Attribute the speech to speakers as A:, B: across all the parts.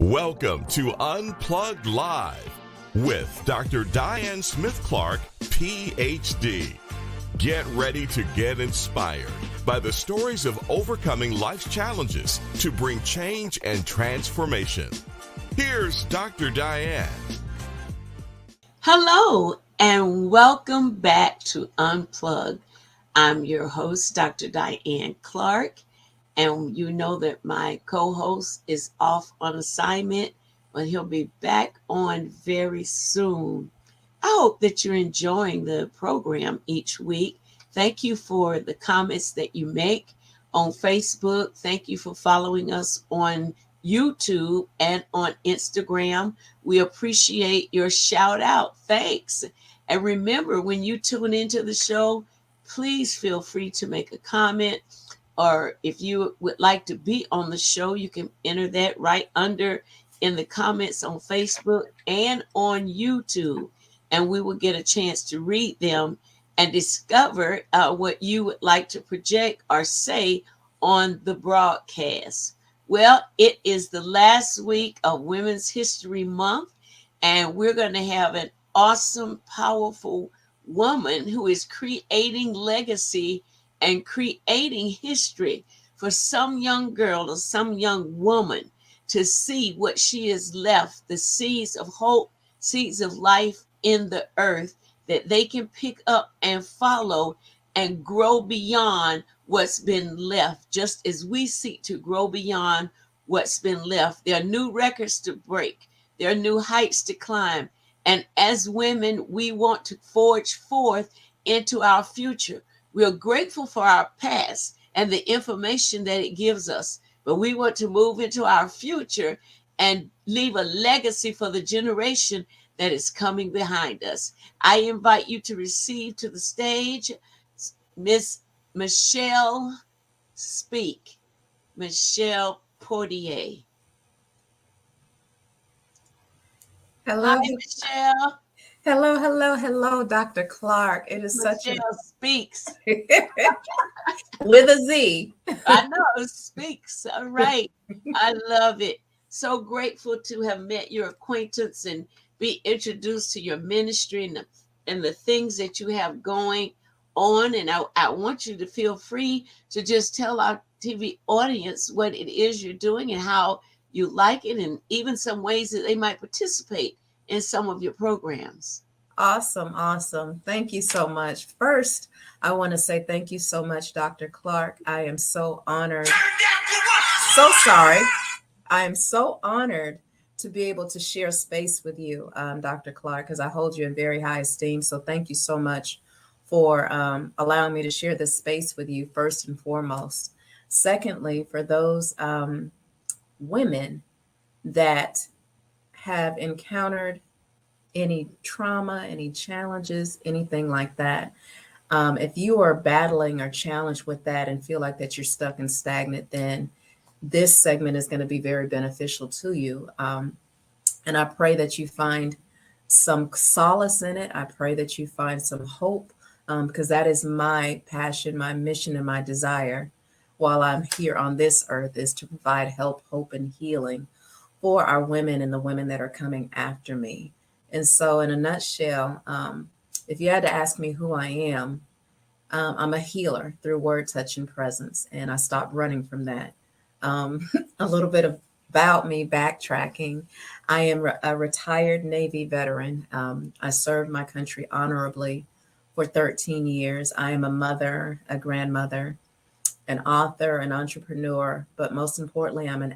A: Welcome to Unplugged Live with Dr. Diane Smith-Clark, PhD. Get ready to get inspired by the stories of overcoming life's challenges to bring change and transformation. Here's Dr. Diane.
B: Hello, and welcome back to Unplugged. I'm your host, Dr. Diane Clark, and you know that my co-host is off on assignment, but he'll be back on very soon. I hope that you're enjoying the program each week. Thank you for the comments that you make on Facebook. Thank you for following us on YouTube and on Instagram. We appreciate your shout out. Thanks. And remember, when you tune into the show, please feel free to make a comment. Or if you would like to be on the show, you can enter that right under in the comments on Facebook and on YouTube. And we will get a chance to read them and discover what you would like to project or say on the broadcast. Well, it is the last week of Women's History Month, and we're going to have an awesome, powerful woman who is creating legacy and creating history for some young girl or some young woman to see what she has left, the seeds of hope, seeds of life in the earth that they can pick up and follow and grow beyond what's been left, just as we seek to grow beyond what's been left. There are new records to break. There are new heights to climb. And as women, we want to forge forth into our future. We are grateful for our past and the information that it gives us, but we want to move into our future and leave a legacy for the generation that is coming behind us. I invite you to receive to the stage Miss Michelle Speak, Michelle Portier.
C: Hello.
B: Hi, Michelle.
C: Hello, Dr. Clark. It is
B: Michelle Speaks.
C: With a Z.
B: I know, Speaks. All right. I love it. So grateful to have met your acquaintance and be introduced to your ministry and the things that you have going on. And I want you to feel free to just tell our TV audience what it is you're doing and how you like it, and even some ways that they might participate in some of your programs.
C: Awesome. Thank you so much. First, I want to say thank you so much, Dr. Clark. I am so honored. So sorry. I am so honored to be able to share space with you, Dr. Clark, because I hold you in very high esteem. So thank you so much for allowing me to share this space with you, first and foremost. Secondly, for those women that have encountered any trauma, any challenges, anything like that. If you are battling or challenged with that and feel like that you're stuck and stagnant, then this segment is going to be very beneficial to you. And I pray that you find some solace in it. I pray that you find some hope, because that is my passion, my mission, and my desire while I'm here on this earth, is to provide help, hope, and healing for our women and the women that are coming after me. And so in a nutshell, if you had to ask me who I am, I'm a healer through word, touch, and presence. And I stopped running from that. A little bit about me, backtracking. I am a retired Navy veteran. I served my country honorably for 13 years. I am a mother, a grandmother, an author, an entrepreneur, but most importantly, I'm an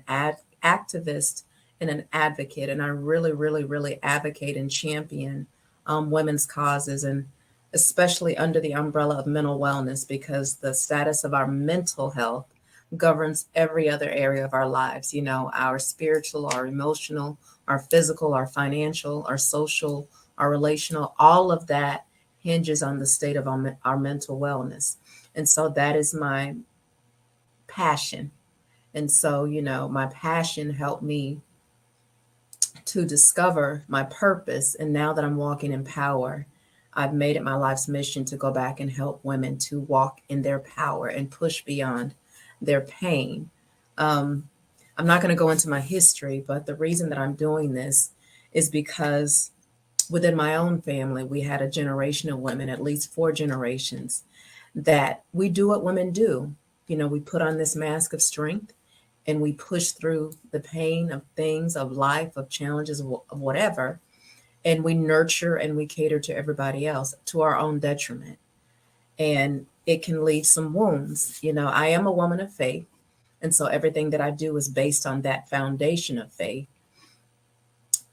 C: activist and an advocate. And I really advocate and champion women's causes, and especially under the umbrella of mental wellness, because the status of our mental health governs every other area of our lives. You know, our spiritual, our emotional, our physical, our financial, our social, our relational, all of that hinges on the state of our mental wellness. And so that is my passion. And so, you know, my passion helped me to discover my purpose. And now that I'm walking in power, I've made it my life's mission to go back and help women to walk in their power and push beyond their pain. I'm not going to go into my history, but the reason that I'm doing this is because within my own family, we had a generation of women, at least 4 generations, that we do what women do. We put on this mask of strength and we push through the pain of things, of life, of challenges, of whatever, and we nurture and we cater to everybody else to our own detriment. And it can leave some wounds. I am a woman of faith. And so everything that I do is based on that foundation of faith.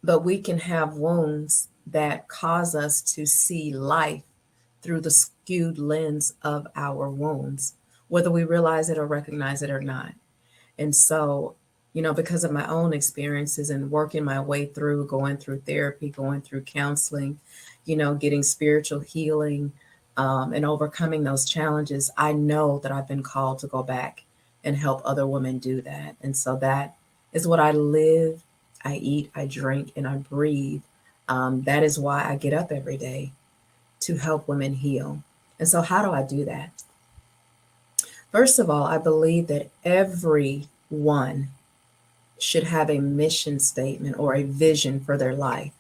C: But we can have wounds that cause us to see life through the skewed lens of our wounds, whether we realize it or recognize it or not. And so, because of my own experiences and working my way through, going through therapy, going through counseling, getting spiritual healing, and overcoming those challenges, I know that I've been called to go back and help other women do that. And so that is what I live, I eat, I drink, and I breathe. That is why I get up every day, to help women heal. And so how do I do that? First of all, I believe that everyone should have a mission statement or a vision for their life.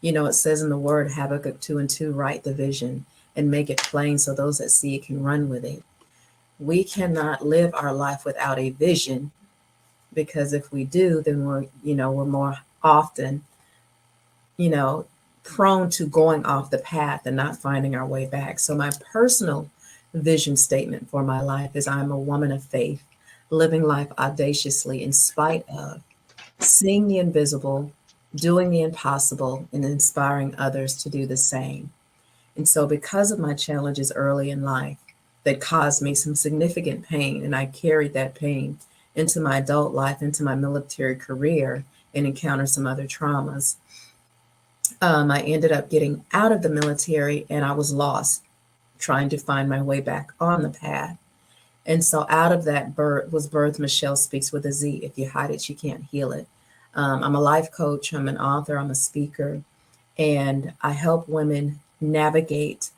C: It says in the word Habakkuk 2:2, write the vision and make it plain so those that see it can run with it. We cannot live our life without a vision, because if we do, then we're more often, prone to going off the path and not finding our way back. So my personal vision statement for my life is I'm a woman of faith, living life audaciously in spite of, seeing the invisible, doing the impossible, and inspiring others to do the same. And so because of my challenges early in life that caused me some significant pain, and I carried that pain into my adult life, into my military career, and encountered some other traumas, I ended up getting out of the military and I was lost, trying to find my way back on the path. And so out of that was birthed Michelle Speaks with a Z. If you hide it, you can't heal it. I'm a life coach, I'm an author, I'm a speaker, and I help women navigate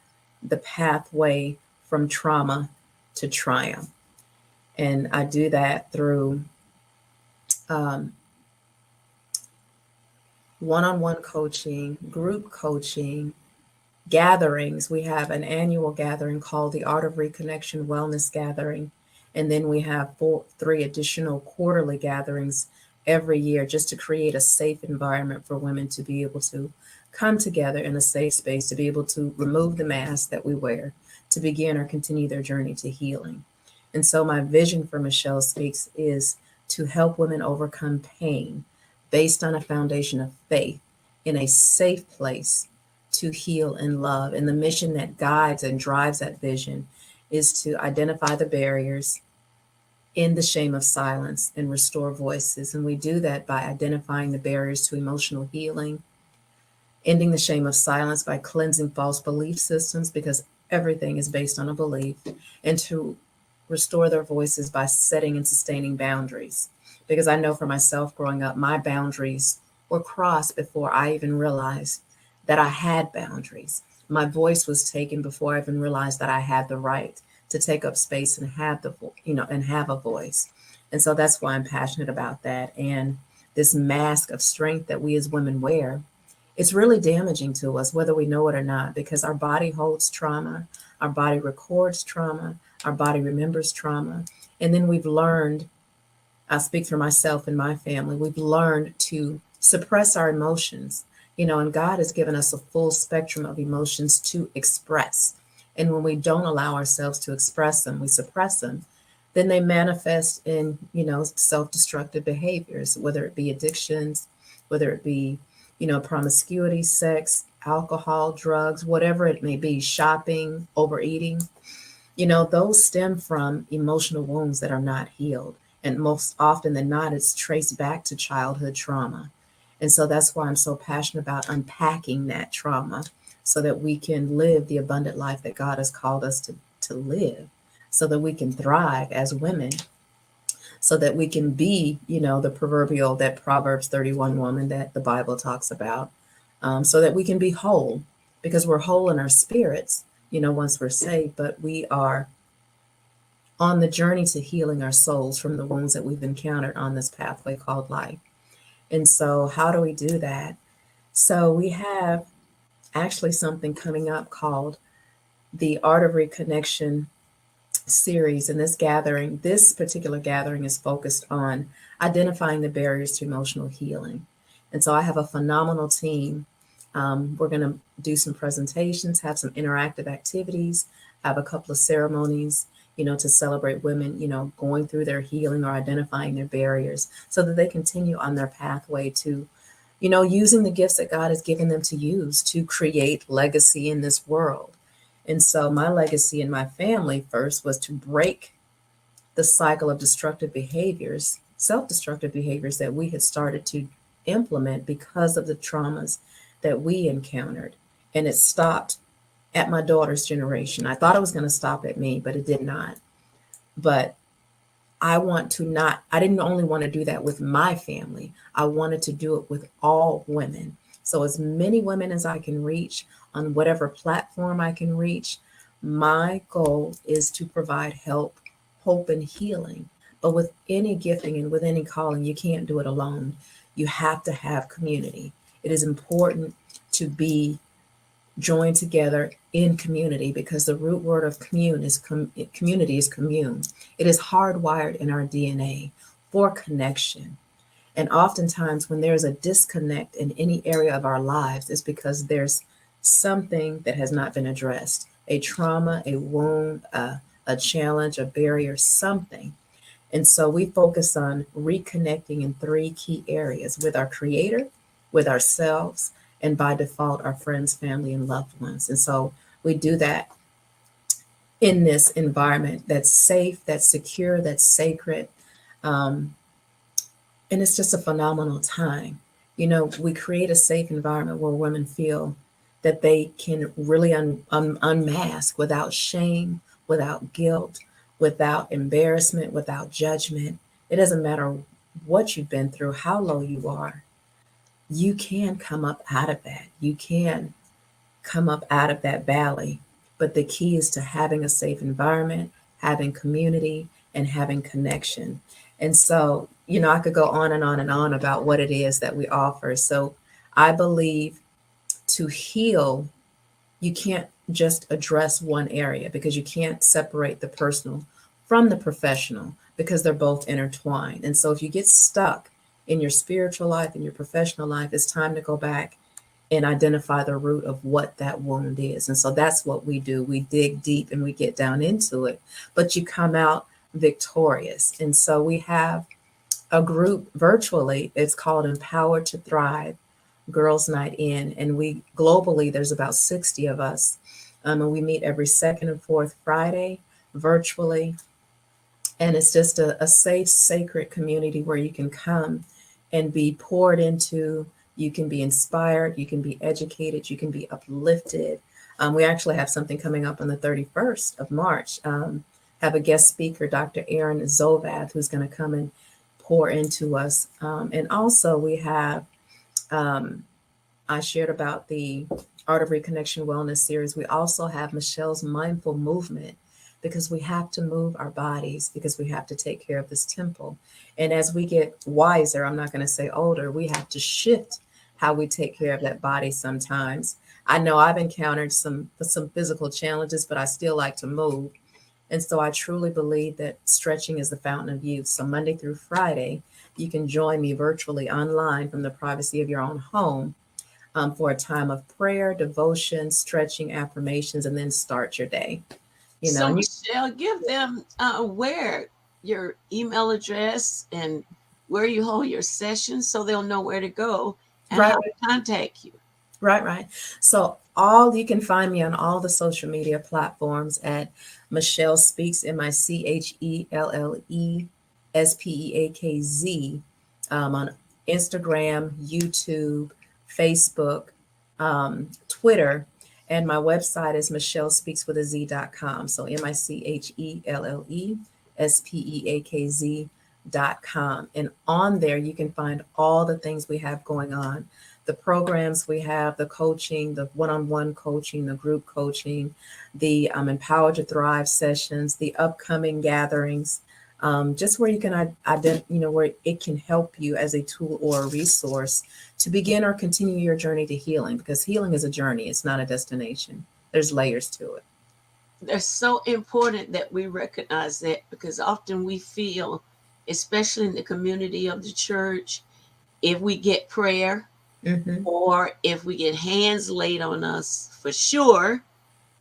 C: the pathway from trauma to triumph. And I do that through one-on-one coaching, group coaching, gatherings. We have an annual gathering called the Art of Reconnection Wellness Gathering. And then we have 3 additional quarterly gatherings every year, just to create a safe environment for women to be able to come together in a safe space, to be able to remove the mask that we wear, to begin or continue their journey to healing. And so my vision for Michelle Speaks is to help women overcome pain based on a foundation of faith in a safe place to heal and love. And the mission that guides and drives that vision is to identify the barriers, end the shame of silence, and restore voices. And we do that by identifying the barriers to emotional healing, ending the shame of silence by cleansing false belief systems, because everything is based on a belief, and to restore their voices by setting and sustaining boundaries. Because I know for myself growing up, my boundaries were crossed before I even realized that I had boundaries. My voice was taken before I even realized that I had the right to take up space and have and have a voice. And so that's why I'm passionate about that. And this mask of strength that we as women wear, it's really damaging to us, whether we know it or not, because our body holds trauma, our body records trauma, our body remembers trauma. And then we've learned, I speak for myself and my family, we've learned to suppress our emotions, and God has given us a full spectrum of emotions to express. And when we don't allow ourselves to express them, we suppress them, then they manifest in, self-destructive behaviors, whether it be addictions, whether it be, promiscuity, sex, alcohol, drugs, whatever it may be, shopping, overeating. Those stem from emotional wounds that are not healed. And most often than not, it's traced back to childhood trauma. And so that's why I'm so passionate about unpacking that trauma so that we can live the abundant life that God has called us to live, so that we can thrive as women, so that we can be, the proverbial, that Proverbs 31 woman that the Bible talks about, so that we can be whole, because we're whole in our spirits, once we're saved, but we are on the journey to healing our souls from the wounds that we've encountered on this pathway called life. And so, how do we do that? So, we have actually something coming up called the Art of Reconnection series. And this particular gathering is focused on identifying the barriers to emotional healing. And so, I have a phenomenal team. We're going to do some presentations, have some interactive activities, have a couple of ceremonies, to celebrate women, going through their healing or identifying their barriers so that they continue on their pathway to, using the gifts that God has given them to use to create legacy in this world. And so my legacy in my family first was to break the cycle of destructive behaviors, self-destructive behaviors that we had started to implement because of the traumas that we encountered. And it stopped at my daughter's generation. I thought it was going to stop at me, but it did not. But I didn't only want to do that with my family. I wanted to do it with all women. So as many women as I can reach on whatever platform I can reach, my goal is to provide help, hope, and healing. But with any gifting and with any calling, you can't do it alone. You have to have community. It is important to be joined together in community because the root word of community is commune. It is hardwired in our DNA for connection. And oftentimes when there's a disconnect in any area of our lives, it's because there's something that has not been addressed, a trauma, a wound, a challenge, a barrier, something. And so we focus on reconnecting in 3 key areas: with our Creator, with ourselves, and by default, our friends, family, and loved ones. And so we do that in this environment that's safe, that's secure, that's sacred. And it's just a phenomenal time. We create a safe environment where women feel that they can really unmask without shame, without guilt, without embarrassment, without judgment. It doesn't matter what you've been through, how low you are. You can come up out of that. You can come up out of that valley. But the key is to having a safe environment, having community, and having connection. And so, I could go on and on and on about what it is that we offer. So I believe to heal, you can't just address one area because you can't separate the personal from the professional because they're both intertwined. And so if you get stuck in your spiritual life, in your professional life, it's time to go back and identify the root of what that wound is. And so that's what we do. We dig deep and we get down into it, but you come out victorious. And so we have a group virtually. It's called Empowered to Thrive Girls Night In. And we globally, there's about 60 of us. And we meet every second and fourth Friday virtually. And it's just a safe, sacred community where you can come and be poured into. You can be inspired, you can be educated, you can be uplifted. We actually have something coming up on the 31st of March. Have a guest speaker, Dr. Aaron Zovath, who's going to come and pour into us. And also we have, I shared about the Art of Reconnection Wellness series. We also have Michelle's Mindful Movement, because we have to move our bodies, because we have to take care of this temple. And as we get wiser, I'm not going to say older, we have to shift how we take care of that body sometimes. I know I've encountered some physical challenges, but I still like to move. And so I truly believe that stretching is the fountain of youth. So Monday through Friday, you can join me virtually online from the privacy of your own home for a time of prayer, devotion, stretching, affirmations, and then start your day.
B: So Michelle, give them where your email address and where you hold your sessions so they'll know where to go and how to contact you.
C: Right. So you can find me on all the social media platforms at Michelle Speaks, MICHELLESPEAKZ, on Instagram, YouTube, Facebook, Twitter. And my website is michellespeakswithaz.com. So MICHELLESPEAKZ.com. And on there, you can find all the things we have going on. the programs we have, the coaching, the one-on-one coaching, the group coaching, the Empower to Thrive sessions, the upcoming gatherings, just where you can identify, where it can help you as a tool or a resource to begin or continue your journey to healing, because healing is a journey. It's not a destination. There's layers to it.
B: They're so important that we recognize that, because often we feel, especially in the community of the church, if we get prayer
C: Mm-hmm.
B: or if we get hands laid on us, for sure.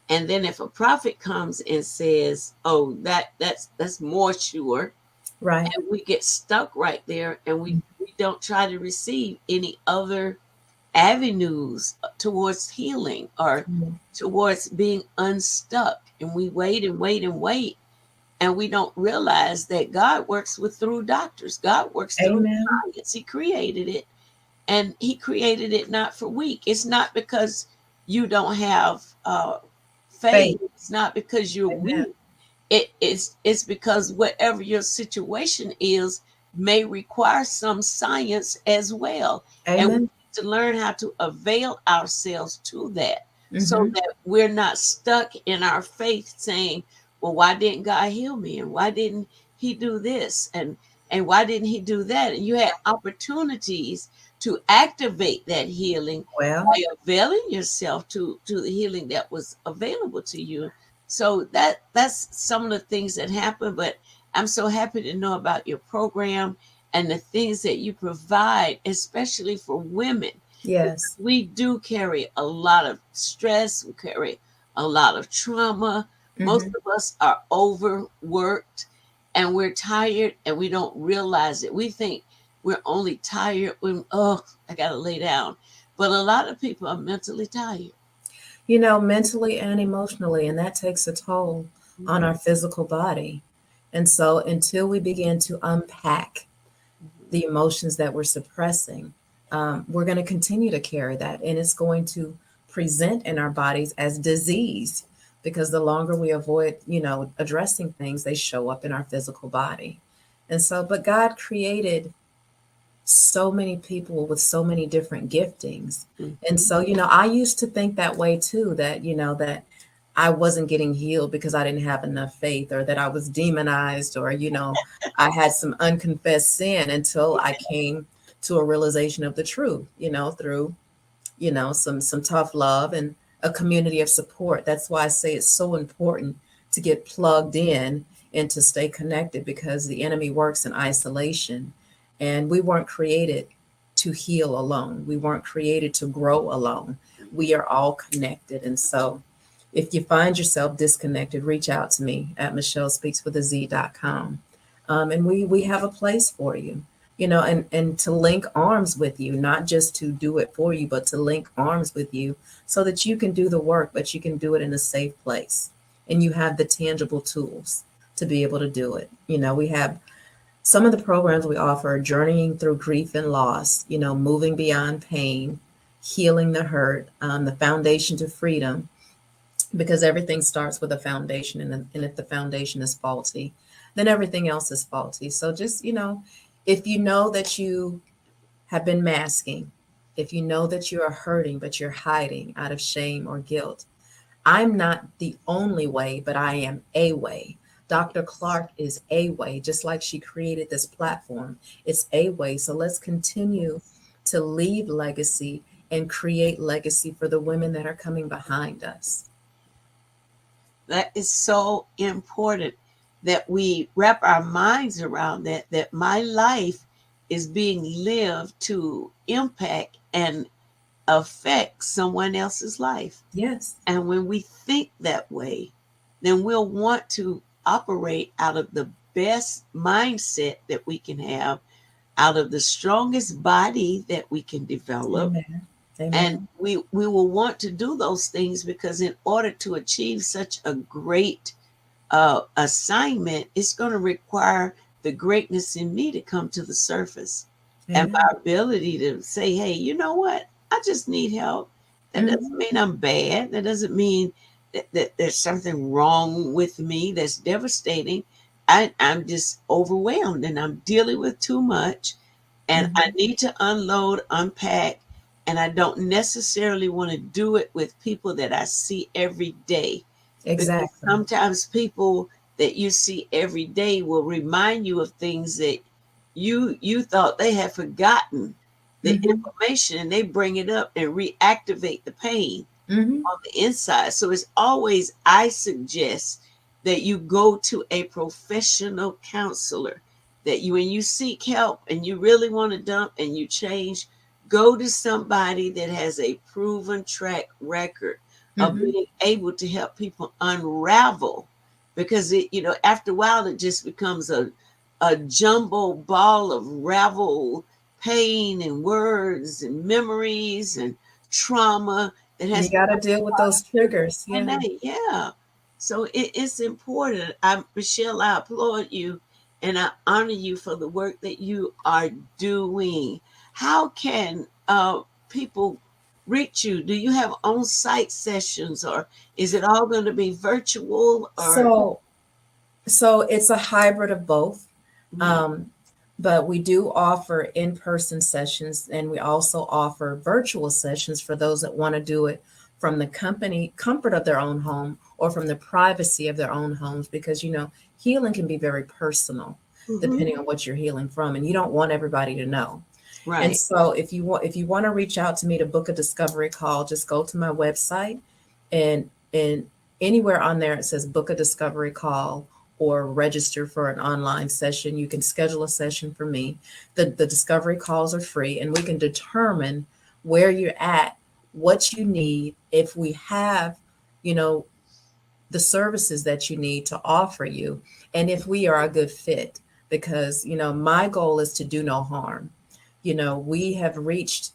B: And then if a prophet comes and says, "Oh, that's more sure,"
C: Right.
B: and we get stuck right there, and we don't try to receive any other avenues towards healing or
C: Mhm.
B: towards being unstuck, and we wait and wait and wait, and we don't realize that God works through doctors. God works through
C: Amen.
B: science. He created it, and He created it not for weak. It's not because you don't have faith.
C: Faith.
B: It's not because you're
C: Amen.
B: weak. It's because whatever your situation is may require some science as well, and we
C: Amen.
B: need to learn how to avail ourselves to that, so
C: Mm-hmm.
B: that we're not stuck in our faith saying, "Well, why didn't God heal me, and why didn't He do this, and why didn't He do that?" And you had opportunities to activate that healing
C: Well,
B: by availing yourself to the healing that was available to you. So that's some of the things that happen. But I'm so happy to know about your program and the things that you provide, especially for women, because
C: yes.
B: we do carry a lot of stress, we carry a lot of trauma. Most
C: Mm-hmm.
B: of us are overworked and we're tired and we don't realize it. We think we're only tired when, oh, I got to lay down. But a lot of people are mentally tired.
C: Mentally and emotionally, and that takes a toll on our physical body. And so, until we begin to unpack the emotions that we're suppressing, we're going to continue to carry that, and it's going to present in our bodies as disease, because the longer we avoid, addressing things, they show up in our physical body. And so, but God created so many people with so many different giftings. And
B: Mhm.
C: so, I used to think that way too, that I wasn't getting healed because I didn't have enough faith, or that I was demonized, or, I had some unconfessed sin, until I came to a realization of the truth, through, some tough love and a community of support. That's why I say it's so important to get plugged in and to stay connected, because the enemy works in isolation. And we weren't created to heal alone. We weren't created to grow alone. We are all connected. And so if you find yourself disconnected, reach out to me at michellespeakswithaz.com. And we have a place for you, and to link arms with you, not just to do it for you, but to link arms with you so that you can do the work, but you can do it in a safe place. And you have the tangible tools to be able to do it. We have some of the programs we offer: journeying through grief and loss, moving beyond pain, healing the hurt, the foundation to freedom, because everything starts with a foundation, and if the foundation is faulty, then everything else is faulty. So just, if you know that you have been masking, if you know that you are hurting, but you're hiding out of shame or guilt, I'm not the only way, but I am a way. Dr. Clark is a way, just like she created this platform. It's a way. So let's continue to leave legacy and create legacy for the women that are coming behind us.
B: That is so important that we wrap our minds around that my life is being lived to impact and affect someone else's life.
C: Yes.
B: And when we think that way, then we'll want to operate out of the best mindset that we can have, out of the strongest body that we can develop.
C: Amen.
B: And
C: Amen.
B: we will want to do those things, because in order to achieve such a great assignment, it's going to require the greatness in me to come to the surface, and
C: Amen.
B: my ability to say, "Hey, you know what? I just need help." That doesn't
C: Mhm.
B: mean I'm bad. That doesn't mean that there's something wrong with me that's devastating. I'm just overwhelmed and I'm dealing with too much, and I
C: Mhm.
B: need to unload, unpack, and I don't necessarily want to do it with people that I see every day. Because
C: Exactly.
B: sometimes people that you see every day will remind you of things that you thought they had forgotten the
C: Mm-hmm.
B: information, and they bring it up and reactivate the pain
C: Mm-hmm.
B: on the inside. So it's always, I suggest that you go to a professional counselor, that you, when you seek help and you really want to dump and you change, go to somebody that has a proven track record of
C: Mm-hmm.
B: being able to help people unravel, because it, after a while it just becomes a jumbo ball of ravel pain and words and memories and trauma that
C: You
B: has
C: got to
B: become
C: deal with
B: part
C: those
B: of your
C: triggers. Yeah.
B: DNA. Yeah. So it's important. Michelle, I applaud you and I honor you for the work that you are doing. How can people reach you? Do you have on-site sessions, or is it all going to be virtual? Or
C: So, so it's a hybrid of both.
B: Mhm.
C: Um, but we do offer in-person sessions, and we also offer virtual sessions for those that want to do it from the company comfort of their own home or from the privacy of their own homes, because healing can be very personal
B: Mhm.
C: depending on what you're healing from, and you don't want everybody to know. And
B: Right.
C: so if you want to reach out to me to book a discovery call, just go to my website, and anywhere on there it says book a discovery call or register for an online session. You can schedule a session for me. The discovery calls are free, and we can determine where you're at, what you need, if we have, you know, the services that you need to offer you, and if we are a good fit. Because, my goal is to do no harm. We have reached,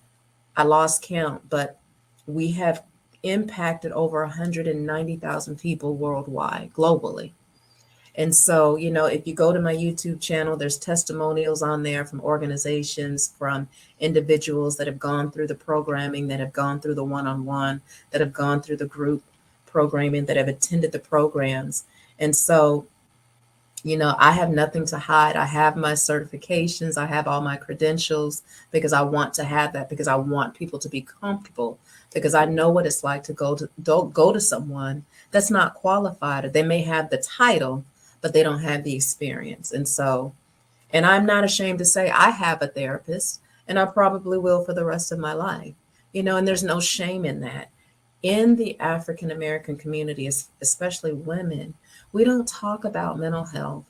C: I lost count, but we have impacted over 190,000 people worldwide, globally. And so, if you go to my YouTube channel, there's testimonials on there from organizations, from individuals that have gone through the programming, that have gone through the one on one, that have gone through the group programming, that have attended the programs. And so, I have nothing to hide. I have my certifications, I have all my credentials, because I want to have that, because I want people to be comfortable, because I know what it's like to go to someone that's not qualified, or they may have the title, but they don't have the experience. And so, and I'm not ashamed to say I have a therapist, and I probably will for the rest of my life. And there's no shame in that. In the African American community, especially women, we don't talk about mental health.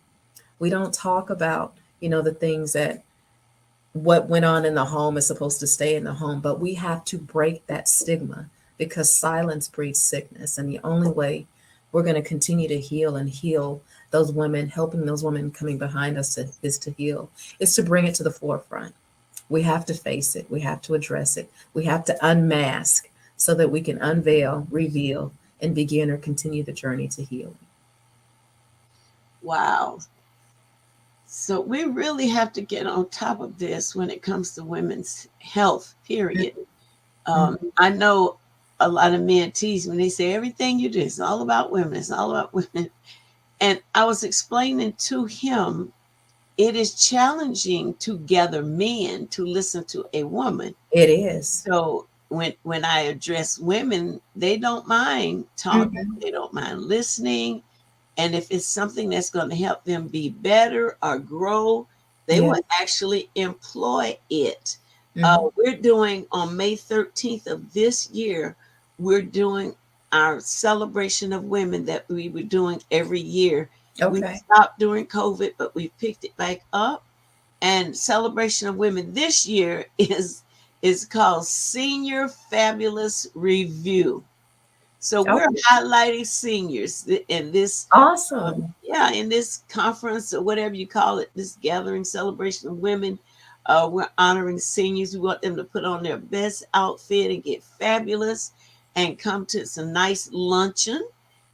C: We don't talk about, the things that what went on in the home is supposed to stay in the home, but we have to break that stigma, because silence breeds sickness. And the only way we're going to continue to heal and heal those women, helping those women coming behind us is to heal, is to bring it to the forefront. We have to face it. We have to address it. We have to unmask so that we can unveil, reveal, and begin or continue the journey to healing.
B: Wow. So we really have to get on top of this when it comes to women's health, period.
C: Mhm.
B: I know a lot of men tease when they say everything you do is all about women. It's all about women. And I was explaining to him, it is challenging to gather men to listen to a woman.
C: It is.
B: So when I address women, they don't mind talking,
C: Mhm.
B: they don't mind listening. And if it's something that's going to help them be better or grow, they
C: Yeah.
B: will actually employ it.
C: Mhm.
B: We're doing on May 13th of this year, we're doing our celebration of women that we were doing every year. We
C: Okay.
B: stopped during COVID, but we picked it back up. And celebration of women this year is called Senior Fabulous Review. So we're
C: Okay.
B: highlighting seniors in this,
C: Awesome.
B: yeah, in this conference or whatever you call it, this gathering celebration of women. We're honoring seniors. We want them to put on their best outfit and get fabulous and come to some nice luncheon.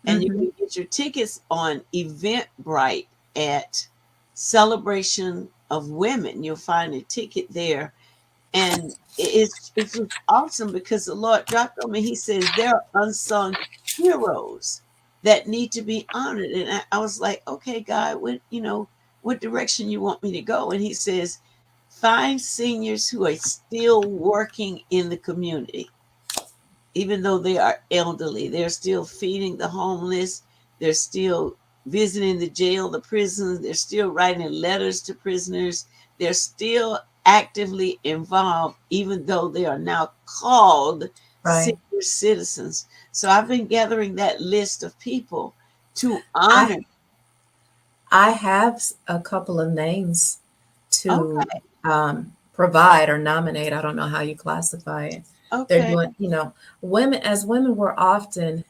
B: And you
C: Mhm.
B: can get your tickets on Eventbrite at Celebration of Women. You'll find a ticket there, and it's just awesome because the Lord dropped on me. He says there are unsung heroes that need to be honored, and I was like, okay, God, what direction you want me to go? And He says, find seniors who are still working in the community, even though they are elderly. They're still feeding the homeless. They're still visiting the jail, the prisons. They're still writing letters to prisoners. They're still actively involved, even though they are now called
C: Right.
B: senior citizens. So I've been gathering that list of people to
C: I
B: honor.
C: I have a couple of names to
B: Okay,
C: provide or nominate. I don't know how you classify it. They're
B: okay,
C: doing, women, as women, we're often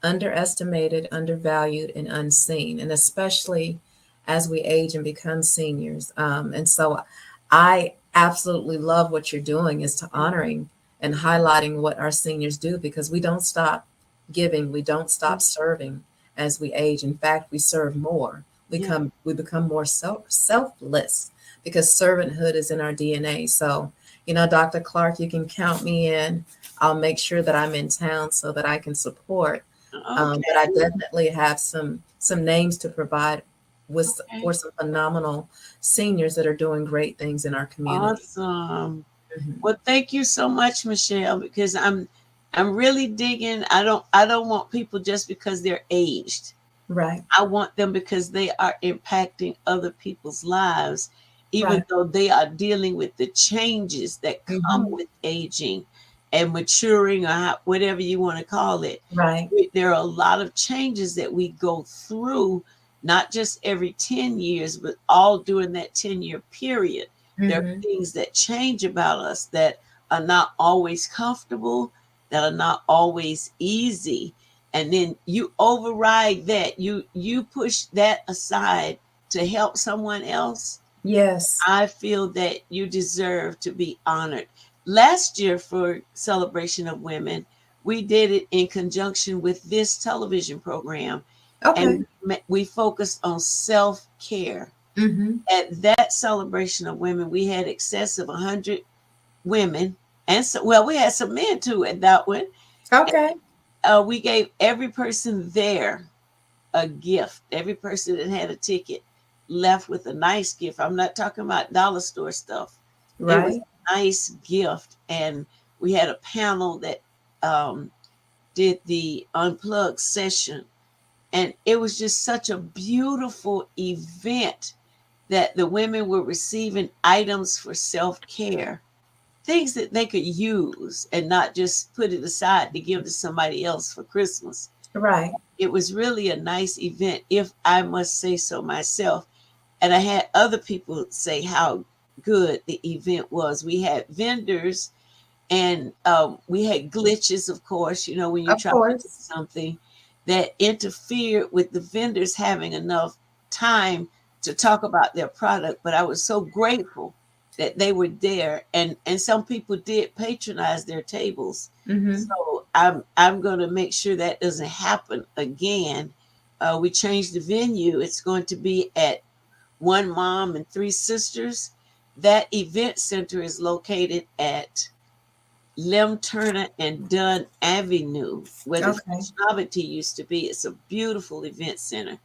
C: underestimated, undervalued, and unseen, and especially as we age and become seniors. And so I absolutely love what you're doing, is to honoring and highlighting what our seniors do, because we don't stop giving, we don't stop serving as we age. In fact, we serve more.
B: yeah.
C: We become more selfless, because servanthood is in our DNA. So, Dr. Clark, you can count me in. I'll make sure that I'm in town so that I can support. But I
B: Okay,
C: definitely have some names to provide
B: okay.
C: for some phenomenal seniors that are doing great things in our community.
B: Awesome.
C: Mhm.
B: Well, thank you so much, Michelle, because I'm really digging. I don't want people just because they're aged.
C: Right,
B: I want them because they are impacting other people's lives, even
C: right.
B: though they are dealing with the changes that come
C: Hmm.
B: with aging and maturing, or whatever you want to call it.
C: Right.
B: There are a lot of changes that we go through, not just every 10 years, but all during that 10-year period. There are
C: Hmm.
B: things that change about us that are not always comfortable, that are not always easy. And then you override that, you push that aside to help someone else.
C: Yes.
B: I feel that you deserve to be honored. Last year, for Celebration of Women, we did it in conjunction with this television program,
C: Okay.
B: and we focused on self care.
C: Hmm.
B: At that Celebration of Women, we had excess of 100 women, and so, well, we had some men too at that one.
C: Okay.
B: We gave every person there a gift. Every person that had a ticket left with a nice gift. I'm not talking about dollar store stuff. It was
C: Right.
B: a nice gift. And we had a panel that um, did the unplugged session. And it was just such a beautiful event that the women were receiving items for self care, things that they could use and not just put it aside to give to somebody else for Christmas.
C: Right.
B: It was really a nice event, if I must say so myself. And I had other people say how good the event was. We had vendors, and we had glitches, of course, when you
C: Of
B: try to do
C: course.
B: something that interfered with the vendors having enough time to talk about their product. But I was so grateful that they were there, and some people did patronize their tables.
C: Hmm.
B: So I'm going to make sure that doesn't happen again. We changed the venue. It's going to be at One Mom and Three Sisters. That event center is located at Lem Turner and Dunn Avenue, where the
C: Okay.
B: Fish Novelty used to be. It's a beautiful event center.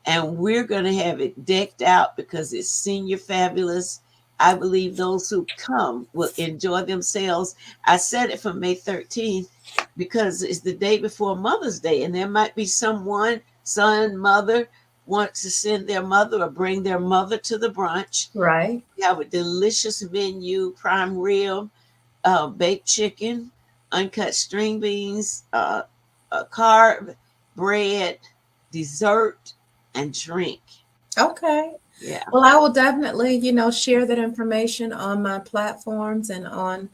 B: And we're going to have it decked out because it's senior fabulous. I believe those who come will enjoy themselves. I said it for May 13th because it's the day before Mother's Day, and there might be someone, son, mother, wants to send their mother or bring their mother to the brunch.
C: Right.
B: We have a delicious menu: prime rib, baked chicken, uncut string beans, carb, bread, dessert, and drink.
C: Okay.
B: Yeah,
C: Well, I will definitely, share that information on my platforms and on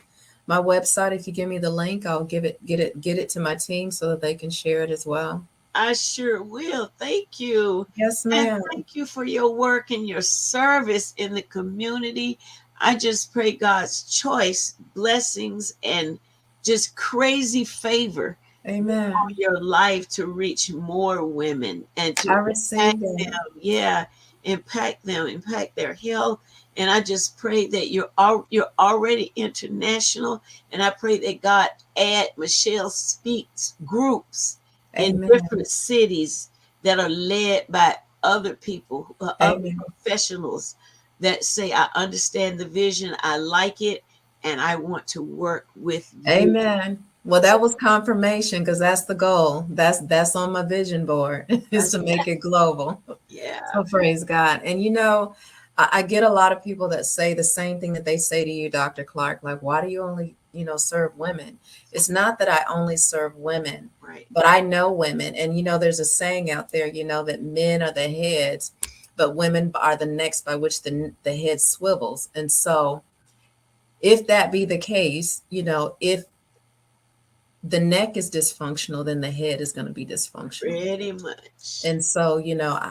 C: my website. If you give me the link, I'll get it to my team so that they can share it as well.
B: I sure will. Thank you.
C: Yes,
B: And
C: ma'am.
B: thank you for your work and your service in the community. I just pray God's choice, blessings, and just crazy favor on
C: Amen.
B: your life to reach more women and to
C: I
B: impact
C: received it.
B: them. Yeah, impact them, impact their health. And I just pray that you're already international. And I pray that God add Michelle Speaks groups in
C: Amen.
B: different cities that are led by other people, other
C: Amen.
B: professionals, that say, I understand the vision, I like it, and I want to work with you.
C: Amen. Well, that was confirmation because that's the goal. That's on my vision board is to make it global.
B: Yeah.
C: So praise God. And you know, I get a lot of people that say the same thing that they say to you, Dr. Clark, like, why do you only, serve women? It's not that I only serve women,
B: Right.
C: but I know women. And there's a saying out there, that men are the heads, but women are the necks by which the head swivels. And so if that be the case, if the neck is dysfunctional, then the head is going to be dysfunctional.
B: Pretty much.
C: And so,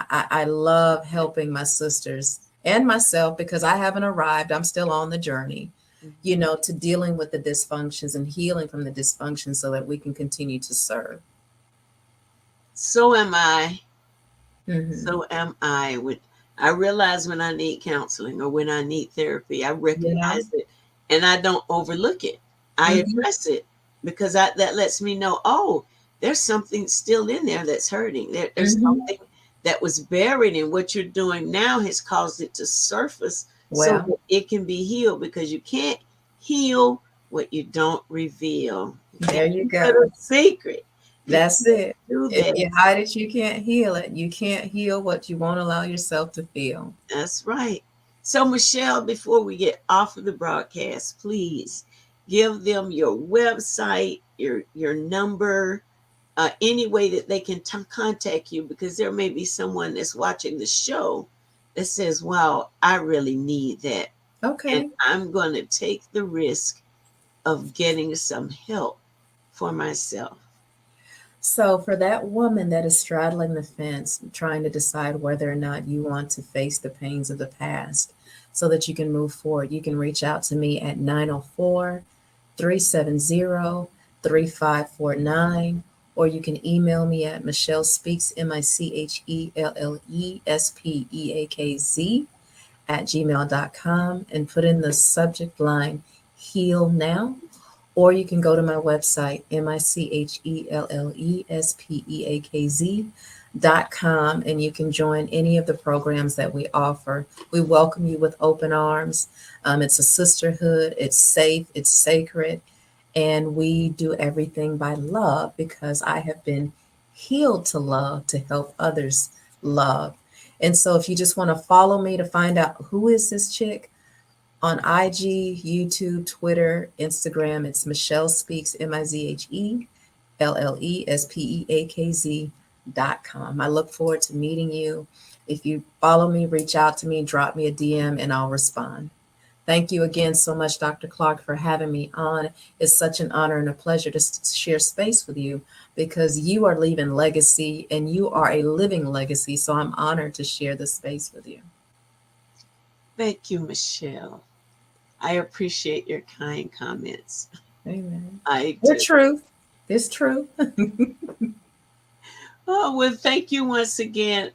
C: I love helping my sisters and myself because I haven't arrived. I'm still on the journey, to dealing with the dysfunctions and healing from the dysfunctions so that we can continue to serve.
B: So am I.
C: Mm-hmm.
B: So am I. I realize when I need counseling or when I need therapy, I recognize it and I don't overlook it. I address it because that lets me know, oh, there's something still in there that's hurting. There's something that was buried, and what you're doing now has caused it to surface so that it can be healed, because you can't heal what you don't reveal.
C: There you go.
B: It's a secret.
C: That's it.
B: Do
C: If
B: that.
C: you hide it, you can't heal it. You can't heal what you won't allow yourself to feel.
B: That's right. So, Michelle, before we get off of the broadcast, please give them your website, your number, any way that they can contact you, because there may be someone that's watching the show that says, wow, I really need that.
C: Okay.
B: And I'm going to take the risk of getting some help for myself.
C: So for that woman that is straddling the fence, trying to decide whether or not you want to face the pains of the past so that you can move forward, you can reach out to me at 904-370-3549, or you can email me at Michelle Speaks, MICHELLESPEAKZ @gmail.com, and put in the subject line Heal Now. Or you can go to my website, MICHELLESPEAKZ.com, and you can join any of the programs that we offer. We welcome you with open arms. It's a sisterhood. It's safe. It's sacred. And we do everything by love, because I have been healed to love, to help others love. And so if you just want to follow me to find out who is this chick, on IG, YouTube, Twitter, Instagram, it's Michelle Speaks, MICHELLESPEAKZ.com. I look forward to meeting you. If you follow me, reach out to me, drop me a DM, and I'll respond. Thank you again so much, Dr. Clark, for having me on. It's such an honor and a pleasure to share space with you, because you are leaving legacy and you are a living legacy. So I'm honored to share this space with you.
B: Thank you, Michelle. I appreciate your kind comments.
C: Amen.
B: The
C: truth. It's true.
B: Oh, well, thank you once again,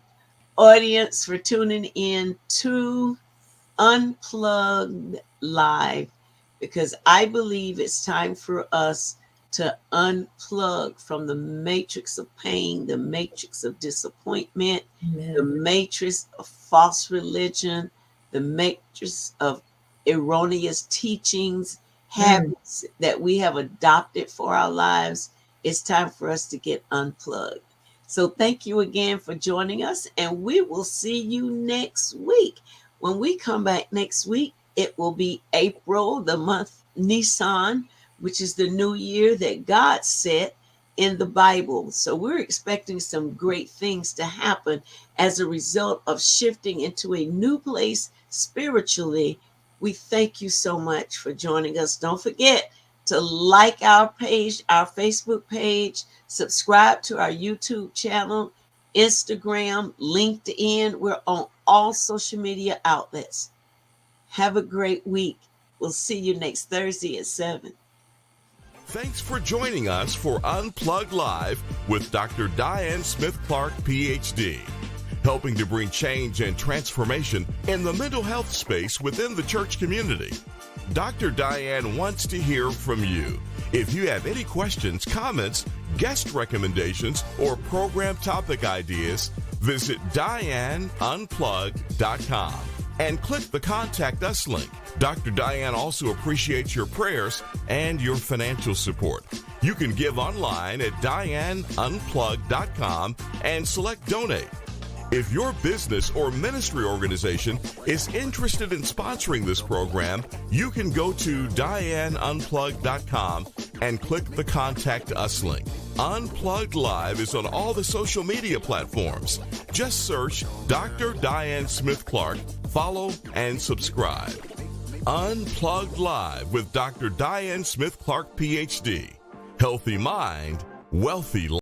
B: audience, for tuning in to Unplugged Live, because I believe it's time for us to unplug from the matrix of pain, the matrix of disappointment,
C: Amen.
B: the matrix of false religion, the matrix of erroneous teachings, habits that we have adopted for our lives. It's time for us to get unplugged. So thank you again for joining us, and we will see you next week. When we come back next week, it will be April, the month Nisan, which is the new year that God set in the Bible. So we're expecting some great things to happen as a result of shifting into a new place spiritually. We thank you so much for joining us. Don't forget to like our page, our Facebook page, subscribe to our YouTube channel, Instagram, LinkedIn. We're on all social media outlets. Have a great week. We'll see you next Thursday at 7.
A: Thanks for joining us for Unplugged Live with Dr. Diane Smith-Clark, PhD, helping to bring change and transformation in the mental health space within the church community. Dr. Diane wants to hear from you. If you have any questions, comments, guest recommendations, or program topic ideas, visit DianeUnplugged.com. and click the Contact Us link. Dr. Diane also appreciates your prayers and your financial support. You can give online at dianeunplugged.com and select Donate. If your business or ministry organization is interested in sponsoring this program, you can go to dianeunplugged.com and click the Contact Us link. Unplugged Live is on all the social media platforms. Just search Dr. Diane Smith Clark, follow, and subscribe. Unplugged Live with Dr. Diane Smith Clark, PhD. Healthy mind, wealthy life.